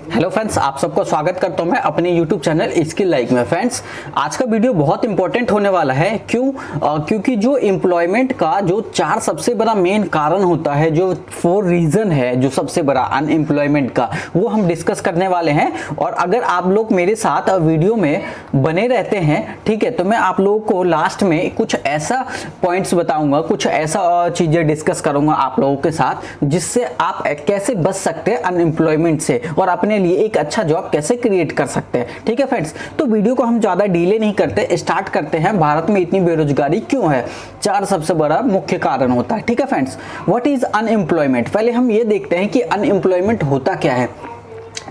Hello friends, आप सबको स्वागत करता हूं मैं अपने यूट्यूब चैनल स्किल लाइक में। फ्रेंड्स, आज का वीडियो बहुत इंपॉर्टेंट होने वाला है। क्योंकि जो एम्प्लॉयमेंट का जो 4 सबसे बड़ा मेन कारण होता है, जो 4 रीजन है जो सबसे बड़ा अनएम्प्लॉयमेंट का, वो हम डिस्कस करने वाले हैं। और अगर आप लोग मेरे साथ वीडियो में बने रहते हैं, ठीक है, तो मैं आप लोगों को लास्ट में कुछ ऐसा पॉइंट्स बताऊंगा, कुछ ऐसा चीजें डिस्कस करूंगा आप लोगों के साथ, जिससे आप कैसे बच सकते हैं अनएम्प्लॉयमेंट से और अपने लिए एक अच्छा जॉब कैसे क्रिएट कर सकते हैं। ठीक है फ्रेंड्स, तो वीडियो को हम ज्यादा डिले नहीं करते, स्टार्ट करते हैं। भारत में इतनी बेरोजगारी क्यों है, 4 सबसे बड़ा मुख्य कारण होता है। ठीक है फ्रेंड्स, व्हाट इज अनएम्प्लॉयमेंट? पहले हम ये देखते हैं कि अनएम्प्लॉयमेंट होता क्या है।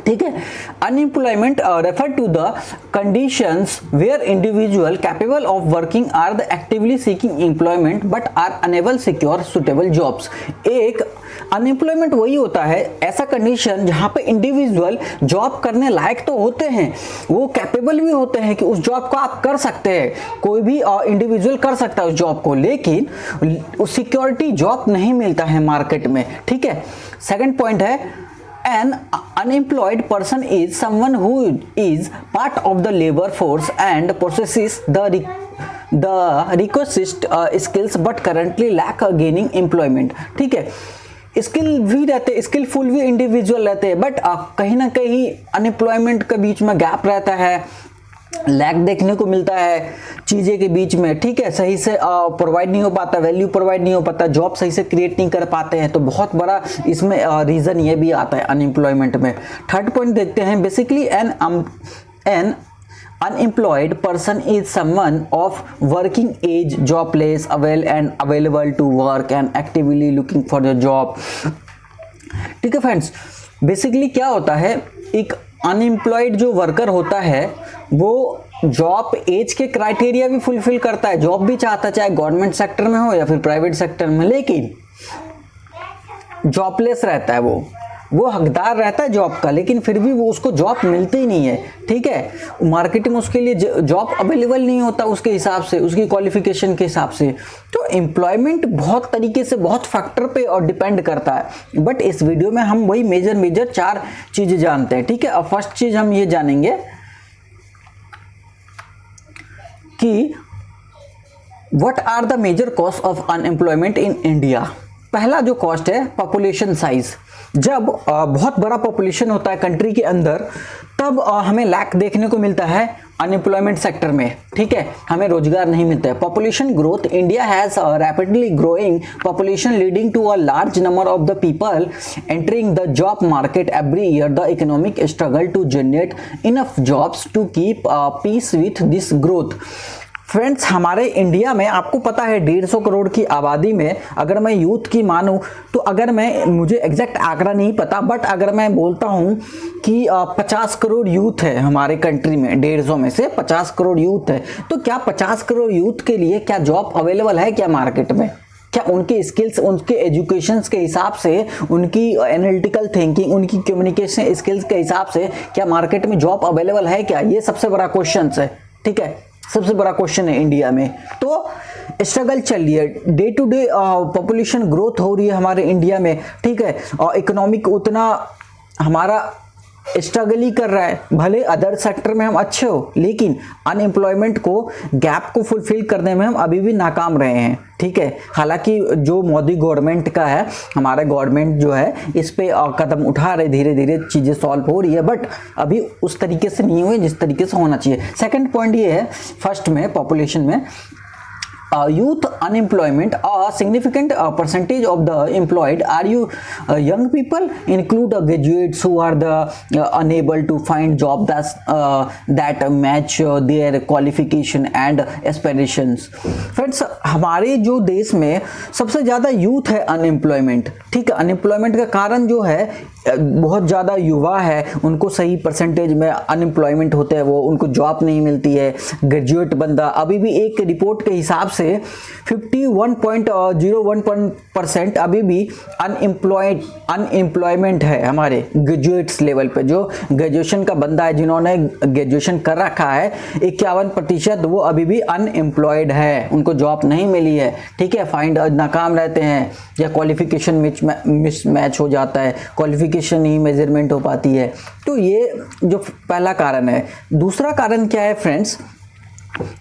ठीक है, unemployment refer to the conditions where individual capable of working are the actively seeking employment but are unable secure suitable jobs. एक अनएम्प्लॉयमेंट वही होता है, ऐसा कंडीशन जहां पे इंडिविजुअल जॉब करने लायक तो होते हैं, वो कैपेबल भी होते हैं कि उस जॉब को आप कर सकते हैं, कोई भी इंडिविजुअल कर सकता है उस जॉब को, लेकिन उस सिक्योरिटी जॉब नहीं मिलता है मार्केट में। ठीक है, सेकंड पॉइंट है an unemployed person is someone who is part of the labor force and possesses the requisite skills but currently lack gaining employment। ठीक है, स्किल भी रहते, स्किलफुल भी इंडिविजुअल रहते हैं, बट कहीं ना कहीं अनएम्प्लॉयमेंट के बीच में गैप रहता है, लैग देखने को मिलता है चीजें के बीच में। ठीक है, सही से प्रोवाइड नहीं हो पाता, वैल्यू प्रोवाइड नहीं हो पाता, जॉब सही से क्रिएट नहीं कर पाते हैं, तो बहुत बड़ा इसमें रीजन ये भी आता है अनएम्प्लॉयमेंट में। थर्ड पॉइंट देखते हैं, basically an unemployed person is someone of working age, jobless, available to work and actively looking for a job। ठीक है फ्रेंड्स, बेसिकली क्या होता है, एक अनएम्प्लॉयड जो वर्कर होता है वो जॉब एज के क्राइटेरिया भी फुलफिल करता है, जॉब भी चाहता है, चाहे गवर्नमेंट सेक्टर में हो या फिर प्राइवेट सेक्टर में, लेकिन जॉबलेस रहता है, वो हकदार रहता है जॉब का, लेकिन फिर भी वो उसको जॉब मिलती ही नहीं है। ठीक है, मार्केट में उसके लिए जॉब अवेलेबल नहीं होता उसके हिसाब से, उसकी क्वालिफिकेशन के हिसाब से। तो एम्प्लॉयमेंट बहुत तरीके से, बहुत फैक्टर पे और डिपेंड करता है, बट इस वीडियो में हम वही मेजर 4 चीजें जानते हैं। ठीक है, अब फर्स्ट चीज हम ये जानेंगे कि what are the major cause of unemployment in India. पहला जो कॉस्ट है पॉपुलेशन साइज। जब बहुत बड़ा पॉपुलेशन होता है कंट्री के अंदर, तब हमें लैक देखने को मिलता है अनएम्प्लॉयमेंट सेक्टर में। ठीक है, हमें रोजगार नहीं मिलता है। Population growth, India has rapidly growing population leading to a large number of the people entering the job market every year. The economic struggle to generate enough jobs to keep peace with this growth. Friends, हमारे India में आपको पता है 150 करोड़ की आबादी में, अगर मैं यूथ की मानूं तो, अगर मुझे एग्जैक्ट आंकड़ा नहीं पता, बट अगर मैं बोलता हूं कि 50 करोड़ यूथ है हमारे कंट्री में, 150 में से 50 करोड़ यूथ है, तो क्या 50 करोड़ यूथ के लिए क्या जॉब अवेलेबल है क्या मार्केट में? क्या उनके स्किल्स, उनके एजुकेशन के हिसाब से, उनकी एनालिटिकल थिंकिंग, उनकी कम्युनिकेशन स्किल्स के हिसाब से क्या मार्केट में जॉब अवेलेबल है क्या? ये सबसे बड़ा क्वेश्चन है। ठीक है, सबसे बड़ा क्वेश्चन है इंडिया में। तो स्ट्रगल चल रही है, day to day population growth हो रही है हमारे इंडिया में। ठीक है, और इकोनॉमिक उतना हमारा स्ट्रगल ही कर रहा है, भले अदर सेक्टर में हम अच्छे हो, लेकिन अनएम्प्लॉयमेंट को, गैप को फुलफिल करने में हम अभी भी नाकाम रहे हैं। ठीक है, हालांकि जो मोदी गवर्नमेंट का है, हमारा गवर्नमेंट जो है इस पे कदम उठा रहे, धीरे धीरे चीजें सॉल्व हो रही है, बट अभी उस तरीके से नहीं हुए जिस तरीके से होना चाहिए। सेकंड पॉइंट ये है, फर्स्ट में पॉपुलेशन में youth unemployment, a significant percentage of the employed are young people, include graduates who are unable to find job that match their qualification and aspirations। Friends, हमारे जो देश में सबसे ज्यादा यूथ है अनएम्प्लॉयमेंट। ठीक है, अनएम्प्लॉयमेंट का कारण जो है, बहुत ज़्यादा युवा है, उनको सही परसेंटेज में अनएम्प्लॉयमेंट होते हैं, वो उनको जॉब नहीं मिलती है। ग्रेजुएट बंदा, अभी भी एक रिपोर्ट के हिसाब से 51.01% अभी भी अनएम्प्लॉयमेंट है हमारे ग्रेजुएट्स लेवल पे। जो ग्रेजुएशन का बंदा है, जिन्होंने ग्रेजुएशन कर रखा है, 51% वो अभी भी अनएम्प्लॉयड है, उनको जॉब नहीं मिली है। ठीक है, फाइंड नाकाम रहते हैं या क्वालिफिकेशन मिसमैच हो जाता है, क्वालिफिकेशन नहीं मेजरमेंट हो पाती है। तो ये जो पहला कारण है। दूसरा कारण क्या है friends?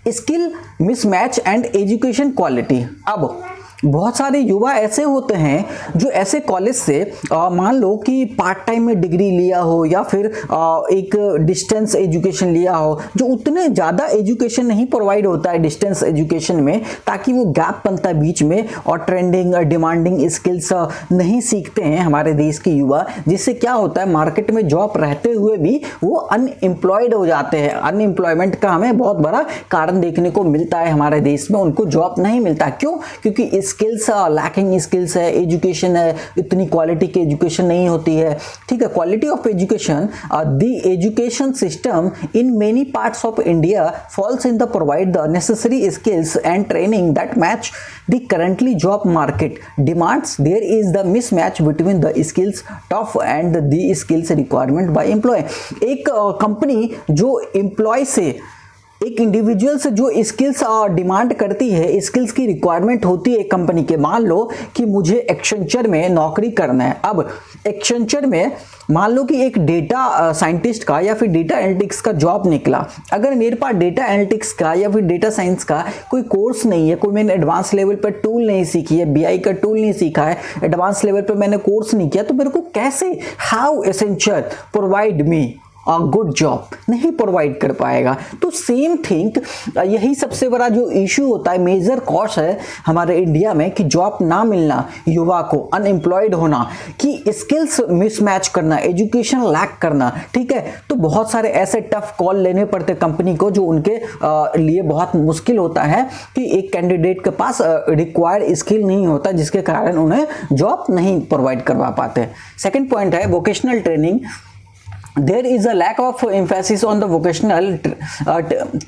Skill mismatch and education quality. अब बहुत सारे युवा ऐसे होते हैं जो ऐसे कॉलेज से मान लो कि पार्ट टाइम में डिग्री लिया हो या फिर एक डिस्टेंस एजुकेशन लिया हो, जो उतने ज़्यादा एजुकेशन नहीं प्रोवाइड होता है डिस्टेंस एजुकेशन में, ताकि वो गैप बनता है बीच में और ट्रेंडिंग डिमांडिंग स्किल्स नहीं सीखते हैं हमारे देश के युवा, जिससे क्या होता है मार्केट में जॉब रहते हुए भी वो अनएम्प्लॉयड हो जाते हैं। अनएम्प्लॉयमेंट का हमें बहुत बड़ा कारण देखने को मिलता है हमारे देश में, उनको जॉब नहीं मिलता। क्यों? क्योंकि स्किल्स लैकिंग स्किल्स है, एजुकेशन है, इतनी क्वालिटी की एजुकेशन नहीं होती है। ठीक है, quality of education, the education system in many parts of India falls in the provide the necessary skills and training that match the currently job market demands. There is the mismatch between the skills top and the skills requirement by employ. एक company जो employ से, एक individual से जो skills demand करती है, skills की requirement होती है कंपनी के, मान लो कि मुझे एक्सेंचर में नौकरी करना है। अब एक्सेंचर में मान लो कि एक डेटा साइंटिस्ट का या फिर डेटा एनालिटिक्स का जॉब निकला। अगर मेरे पास डेटा एनालिटिक्स का या फिर डेटा साइंस का कोई कोर्स नहीं है, कोई मैंने एडवांस लेवल पर टूल नहीं सीखी है, बीआई का टूल नहीं सीखा है, एडवांस लेवल पर मैंने कोर्स नहीं किया, तो मेरे को कैसे, how Accenture provide me a good job? नहीं प्रोवाइड कर पाएगा। तो सेम थिंग, यही सबसे बड़ा जो इशू होता है, मेजर कॉज है हमारे इंडिया में कि जॉब ना मिलना, युवा को अनएम्प्लॉयड होना, कि स्किल्स मिसमैच करना, एजुकेशन लैक करना। ठीक है, तो बहुत सारे ऐसे टफ कॉल लेने पड़ते कंपनी को, जो उनके लिए बहुत मुश्किल होता है कि एक कैंडिडेट के पास रिक्वायर्ड स्किल नहीं होता, जिसके कारण उन्हें जॉब नहीं प्रोवाइड करवा पाते। सेकेंड पॉइंट है vocational training. There is a lack of emphasis on the vocational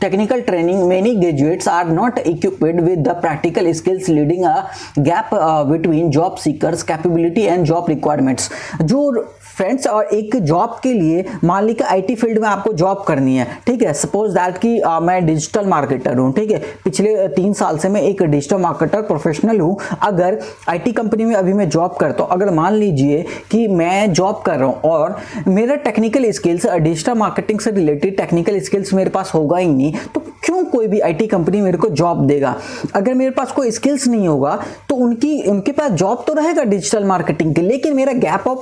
technical training. Many graduates are not equipped with the practical skills, leading a gap between job seekers capability and job requirements. जो friends, और एक job के लिए मान ली कि IT field में आपको job करनी है। ठीक है, सपोज दैट कि मैं डिजिटल मार्केटर हूँ। ठीक है, पिछले 3 साल से मैं एक डिजिटल मार्केटर प्रोफेशनल हूँ। अगर आईटी कंपनी में अभी मैं जॉब करता हूँ, अगर मान लीजिए कि मैं जॉब कर रहा हूँ और मेरा टेक्निकल स्किल्स, डिजिटल मार्केटिंग से रिलेटेड टेक्निकल स्किल्स मेरे पास होगा ही नहीं, तो क्यों कोई भी आईटी कंपनी मेरे को जॉब देगा? अगर मेरे पास कोई स्किल्स नहीं होगा तो उनके पास जॉब तो रहेगा डिजिटल मार्केटिंग के, लेकिन मेरा गैप ऑफ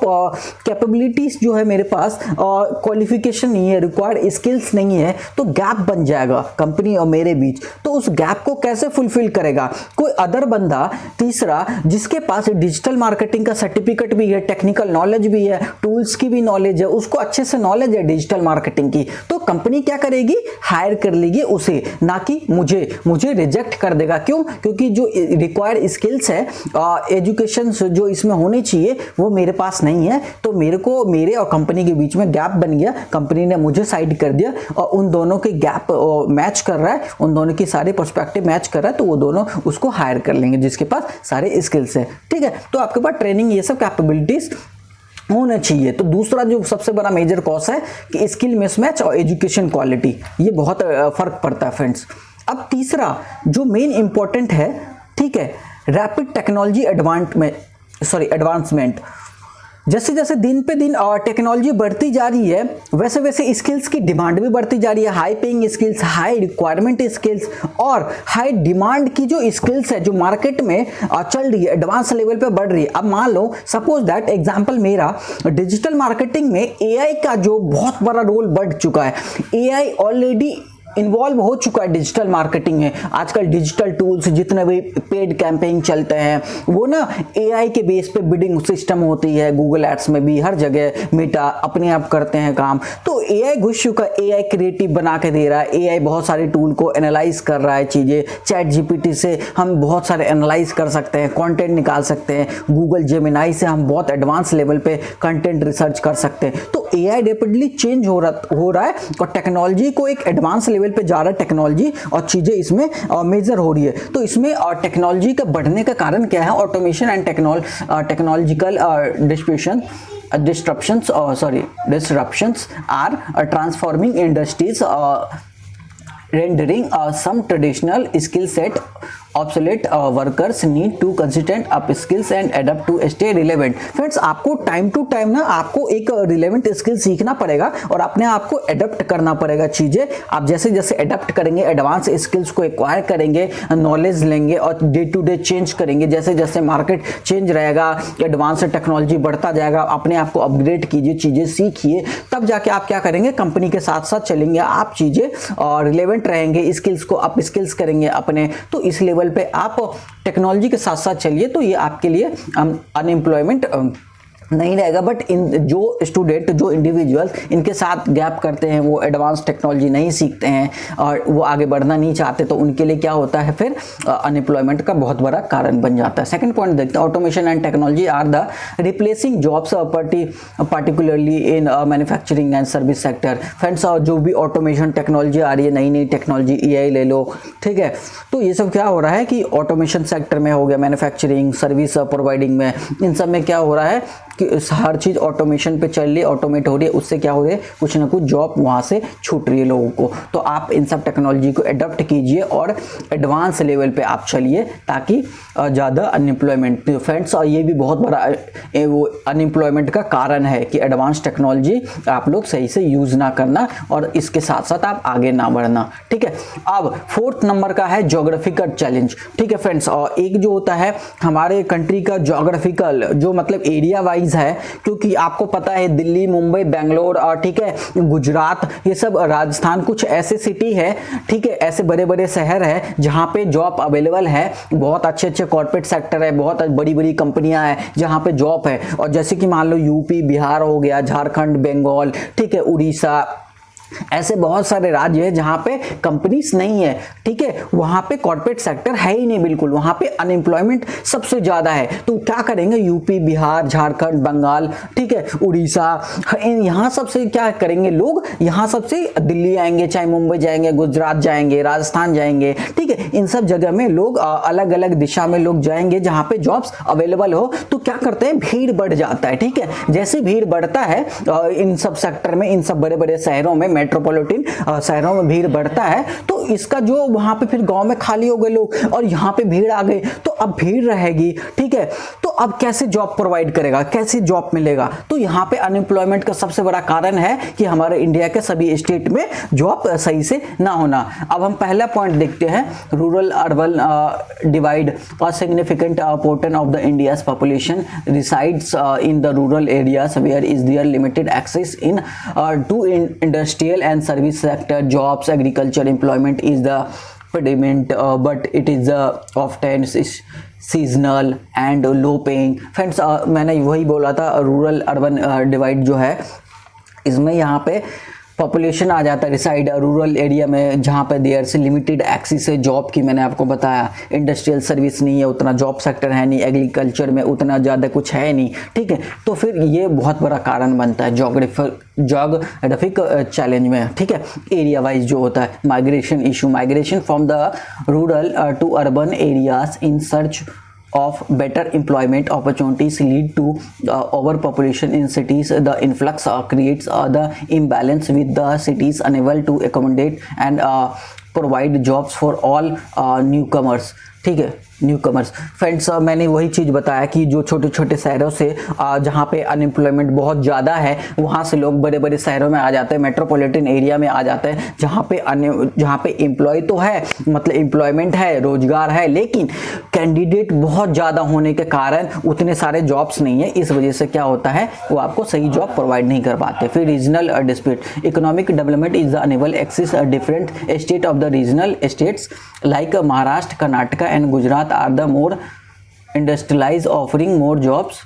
कैपेबिलिटीज जो है, मेरे पास क्वालिफिकेशन नहीं है, रिक्वायर्ड स्किल्स नहीं है, तो गैप बन जाएगा कंपनी और मेरे बीच। तो उस गैप को कैसे फुलफिल करेगा? कोई अदर बंदा, तीसरा, जिसके पास डिजिटल मार्केटिंग का सर्टिफिकेट भी है, टेक्निकल नॉलेज भी है, टूल्स की भी नॉलेज है, उसको अच्छे से नॉलेज है डिजिटल मार्केटिंग की, तो कंपनी क्या करेगी? हायर कर लेगी उसे, ना कि मुझे रिजेक्ट कर देगा। क्यों? क्योंकि जो रिक्वायर्ड स्किल्स है, एजुकेशन जो इसमें होनी चाहिए, वो मेरे पास नहीं है। तो मेरे और कंपनी के बीच में गैप बन गया, कंपनी ने मुझे साइड कर दिया, और उन दोनों के गैप मैच कर रहा है, उन दोनों की सारे पर्सपेक्टिव मैच कर रहा है, तो वो दोनों उसको हायर कर लेंगे जिसके पास सारे स्किल्स है। ठीक है, तो आपके पास ट्रेनिंग, ये सब कैपेबिलिटीज होना चाहिए। तो दूसरा जो सबसे बड़ा मेजर कॉज है कि स्किल मिसमैच और एजुकेशन क्वालिटी, ये बहुत फर्क पड़ता है फ्रेंड्स। अब तीसरा जो मेन इंपॉर्टेंट है, ठीक है, रैपिड टेक्नोलॉजी एडवांसमेंट। जैसे जैसे दिन पे दिन टेक्नोलॉजी बढ़ती जा रही है, वैसे वैसे स्किल्स की डिमांड भी बढ़ती जा रही है। High paying skills, high requirement skills और हाई डिमांड की जो स्किल्स है, जो मार्केट में चल रही है, एडवांस लेवल पे बढ़ रही है। अब मान लो सपोज दैट एग्जांपल मेरा, डिजिटल मार्केटिंग में एआई का जो बहुत बड़ा रोल बढ़ चुका है। एआई ऑलरेडी इन्वॉल्व हो चुका है डिजिटल मार्केटिंग में। आजकल डिजिटल टूल्स जितने भी पेड कैंपेन चलते हैं, वो ना एआई के बेस पे बिडिंग सिस्टम होती है। गूगल एड्स में भी, हर जगह मेटा अपने आप करते हैं काम। तो एआई घुस चुका, एआई क्रिएटिव बना के दे रहा है। एआई बहुत सारे टूल को एनालाइज कर रहा है चीज़ें। चैट जीपीटी से हम बहुत सारे एनालाइज कर सकते हैं, कंटेंट निकाल सकते हैं। गूगल जेमिनाई से हम बहुत एडवांस लेवल पे कंटेंट रिसर्च कर सकते हैं। तो एआई रैपिडली चेंज हो रहा है और टेक्नोलॉजी को एक एडवांस लेवल लेवल पे जा रहा है टेक्नोलॉजी और चीज़ें इसमें मेजर हो रही है। तो इसमें टेक्नोलॉजी का बढ़ने का कारण क्या है? Automation and technological disruptions are transforming industries, rendering some traditional skill set obsolete. Workers need to consistent up skills and adapt to stay relevant. Friends, आपको टाइम टू टाइम ना आपको एक रिलेवेंट स्किल सीखना पड़ेगा और अपने आप को एडप्ट करना पड़ेगा। चीज़ें आप जैसे जैसे एडप्ट करेंगे, एडवांस स्किल्स को एक्वायर करेंगे, नॉलेज लेंगे और डे टू डे चेंज करेंगे। जैसे जैसे मार्केट चेंज रहेगा, एडवांस टेक्नोलॉजी बढ़ता जाएगा, अपने आप को अपग्रेड कीजिए, चीज़ें सीखिए, तब जाके आप क्या करेंगे, कंपनी के साथ साथ चलेंगे, आप चीज़ें रिलेवेंट रहेंगे, स्किल्स को अप स्किल्स करेंगे अपने। तो इस लेवल पे आप टेक्नोलॉजी के साथ साथ चलिए तो ये आपके लिए अनएम्प्लॉयमेंट नहीं रहेगा। बट इन जो स्टूडेंट, जो इंडिविजुअल इनके साथ गैप करते हैं, वो एडवांस टेक्नोलॉजी नहीं सीखते हैं और वो आगे बढ़ना नहीं चाहते, तो उनके लिए क्या होता है, फिर अनएम्प्लॉयमेंट का बहुत बड़ा कारण बन जाता है। सेकंड पॉइंट देखते हैं, automation and technology are the replacing jobs particularly in manufacturing and service sector. Friends, जो भी ऑटोमेशन टेक्नोलॉजी आ रही है, नई नई टेक्नोलॉजी, AI ले लो, ठीक है, तो ये सब क्या हो रहा है कि ऑटोमेशन सेक्टर में हो गया, मैन्युफैक्चरिंग, सर्विस प्रोवाइडिंग में, इन सब में क्या हो रहा है कि हर चीज़ ऑटोमेशन पे चल रही है, ऑटोमेट हो रही है, उससे क्या हो रही है, कुछ ना कुछ जॉब वहाँ से छूट रही है लोगों को। तो आप इन सब टेक्नोलॉजी को अडॉप्ट कीजिए और एडवांस लेवल पे आप चलिए ताकि ज़्यादा अनएम्प्लॉयमेंट। फ्रेंड्स, ये भी बहुत बड़ा वो अनएम्प्लॉयमेंट का कारण है कि एडवांस टेक्नोलॉजी आप लोग सही से यूज़ ना करना और इसके साथ साथ आप आगे ना बढ़ना। ठीक है, अब फोर्थ नंबर का है ज्योग्राफिकल चैलेंज। ठीक है फ्रेंड्स, और एक जो होता है हमारे कंट्री का ज्योग्राफिकल, जो मतलब एरिया वाइज है, क्योंकि आपको पता है दिल्ली, मुंबई, बेंगलोर और ठीक है गुजरात, ये सब राजस्थान, कुछ ऐसे सिटी है, ठीक है, ऐसे बड़े बड़े शहर है जहां पे जॉब अवेलेबल है, बहुत अच्छे अच्छे कॉर्पोरेट सेक्टर है, बहुत बड़ी बड़ी कंपनियां हैं जहां पे जॉब है। और जैसे कि मान लो यूपी, बिहार हो गया, झारखंड, बंगाल, ठीक है, उड़ीसा, ऐसे बहुत सारे राज्य है जहां पे कंपनीज नहीं है, ठीक है, वहां पे कॉर्पोरेट सेक्टर है ही नहीं बिल्कुल, वहां पे अनएम्प्लॉयमेंट सबसे ज्यादा है। तो क्या करेंगे, यूपी, बिहार, झारखंड, बंगाल, ठीक है, उड़ीसा, यहां सबसे क्या करेंगे लोग, यहां सबसे दिल्ली आएंगे, चाहे मुंबई जाएंगे, गुजरात जाएंगे, राजस्थान जाएंगे, ठीक है, इन सब जगह में लोग अलग अलग दिशा में लोग जाएंगे जहां पे जॉब्स अवेलेबल हो। तो क्या करते हैं, भीड़ बढ़ जाता है। ठीक है, जैसे भीड़ बढ़ता है इन सब सेक्टर में, इन सब बड़े बड़े शहरों में, मेट्रोपॉलिटन शहरों में भीड़ बढ़ता है, तो इसका जो वहां पे फिर गांव में खाली हो गए लोग और यहाँ पे भीड़ आ गई, तो अब भीड़ रहेगी, ठीक है, तो अब कैसे जॉब प्रोवाइड करेगा, कैसे जॉब मिलेगा? तो यहाँ पे अनएम्प्लॉयमेंट का सबसे बड़ा कारण है कि हमारे इंडिया के सभी स्टेट में जॉब सही से ना होना। अब हम पहला पॉइंट देखते हैं, rural urban divide. A significant portion of the India's population resides in the rural areas where is there limited access in to industrial and service sector jobs. Agriculture employment is the predominant, but it is often seasonal and low paying. Friends, मैंने वही बोला था, rural urban divide जो है, इसमें यहाँ पे population आ जाता है रिसाइड रूरल एरिया में, जहाँ पे देयर से लिमिटेड एक्सेस है जॉब की। मैंने आपको बताया इंडस्ट्रियल सर्विस नहीं है, उतना जॉब सेक्टर है नहीं, एग्रीकल्चर में उतना ज़्यादा कुछ है नहीं, ठीक है, तो फिर ये बहुत बड़ा कारण बनता है ज्योग्राफिक चैलेंज में। ठीक है, एरिया वाइज जो होता है, migration issue, migration from the rural to urban areas in search of better employment opportunities lead to overpopulation in cities. The influx creates the imbalance with the cities unable to accommodate and provide jobs for all newcomers. ठीक है, newcomers. Friends, मैंने वही चीज़ बताया कि जो छोटे छोटे शहरों से जहाँ पे अनएम्प्लॉयमेंट बहुत ज़्यादा है, वहाँ से लोग बड़े बड़े शहरों में आ जाते हैं, मेट्रोपॉलिटन एरिया में आ जाते हैं, जहाँ पे एम्प्लॉय तो है, मतलब एम्प्लॉयमेंट है, रोजगार है, लेकिन कैंडिडेट बहुत ज़्यादा होने के कारण उतने सारे जॉब्स नहीं है। इस वजह से क्या होता है, वो आपको सही जॉब प्रोवाइड नहीं कर पाते। फिर regional dispute, economic development is the unable access different state of the regional states like Maharashtra, Karnataka and Gujarat are the more industrialized, offering more jobs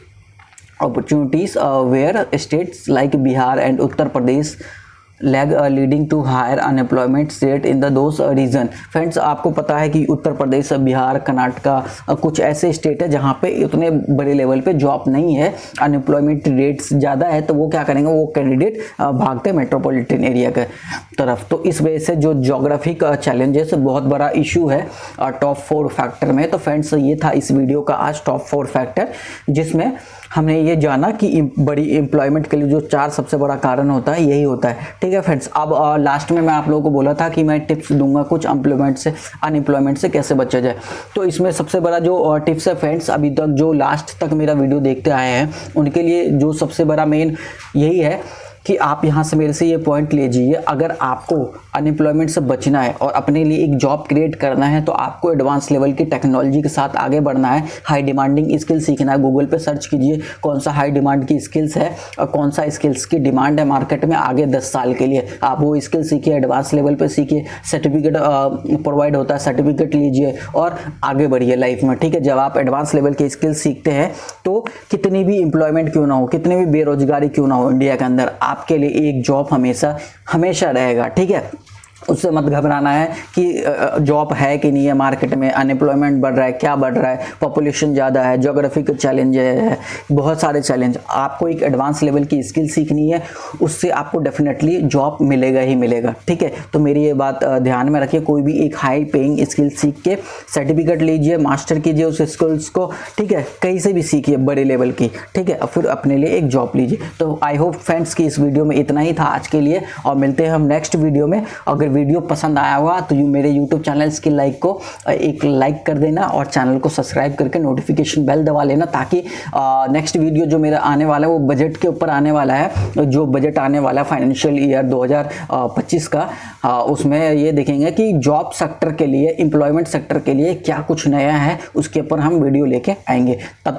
opportunities where states like Bihar and Uttar Pradesh lag leading to higher unemployment rate in the those region. Friends, आपको पता है कि उत्तर प्रदेश, बिहार, कर्नाटका कुछ ऐसे state है जहाँ पे उतने बड़े लेवल पे जॉब नहीं है, अनएम्प्लॉयमेंट रेट्स ज़्यादा है, तो वो क्या करेंगे, वो कैंडिडेट भागते मेट्रोपॉलिटन एरिया के तरफ। तो इस वजह से जो जोग्राफिक चैलेंजेस बहुत बड़ा इशू है टॉप 4 फैक्टर में। तो फ्रेंड्स, ये था इस वीडियो का आज टॉप 4 फैक्टर, जिसमें हमने ये जाना कि बड़ी एम्प्लॉयमेंट के लिए जो 4 सबसे बड़ा कारण होता है यही होता है। ठीक है फ्रेंड्स, अब लास्ट में मैं आप लोगों को बोला था कि मैं टिप्स दूंगा कुछ अनएम्प्लॉयमेंट से कैसे बचा जाए। तो इसमें सबसे बड़ा जो टिप्स है फ्रेंड्स, अभी तक जो लास्ट तक मेरा वीडियो देखते आए हैं उनके लिए जो सबसे बड़ा मेन यही है कि आप यहाँ से मेरे से ये पॉइंट लीजिए, अगर आपको अनएम्प्लॉयमेंट से बचना है और अपने लिए एक जॉब क्रिएट करना है तो आपको एडवांस लेवल की टेक्नोलॉजी के साथ आगे बढ़ना है, हाई डिमांडिंग स्किल सीखना है। गूगल पे सर्च कीजिए कौन सा हाई डिमांड की स्किल्स है और कौन सा स्किल्स की डिमांड है मार्केट में आगे 10 साल के लिए। आप वो स्किल सीखिए, एडवांस लेवल पर सीखिए, सर्टिफिकेट प्रोवाइड होता है, सर्टिफिकेट लीजिए और आगे बढ़िए लाइफ में। ठीक है, जब आप एडवांस लेवल के स्किल सीखते हैं तो कितनी भी एम्प्लॉयमेंट क्यों ना हो, कितनी भी बेरोजगारी क्यों ना हो इंडिया के अंदर, आपके लिए एक जॉब हमेशा रहेगा। ठीक है, उससे मत घबराना है कि जॉब है कि नहीं है मार्केट में, अनएम्प्लॉयमेंट बढ़ रहा है, क्या बढ़ रहा है, पॉपुलेशन ज़्यादा है, ज्योग्राफिक चैलेंज है, बहुत सारे चैलेंज। आपको एक एडवांस लेवल की स्किल सीखनी है, उससे आपको डेफिनेटली जॉब मिलेगा ही मिलेगा। ठीक है, तो मेरी ये बात ध्यान में रखिए, कोई भी एक हाई पेइंग स्किल सीख के सर्टिफिकेट लीजिए, मास्टर कीजिए उस स्किल्स को। ठीक है, कहीं से भी सीखिए बड़े लेवल की। ठीक है, फिर अपने लिए एक जॉब लीजिए। तो आई होप फ्रेंड्स कि इस वीडियो में इतना ही था आज के लिए, और मिलते हैं हम नेक्स्ट वीडियो में। अगर वीडियो पसंद आया हुआ तो मेरे YouTube चैनल की लाइक को एक लाइक कर देना और चैनल को सब्सक्राइब करके नोटिफिकेशन बेल दबा लेना, ताकि नेक्स्ट वीडियो जो मेरा आने वाला है वो बजट के ऊपर आने वाला है। जो बजट आने वाला है फाइनेंशियल ईयर 2025 का, उसमें ये देखेंगे कि जॉब सेक्टर के लिए, एम्प्लॉयमेंट सेक्टर के लिए क्या कुछ नया है, उसके ऊपर हम वीडियो लेके आएंगे। तब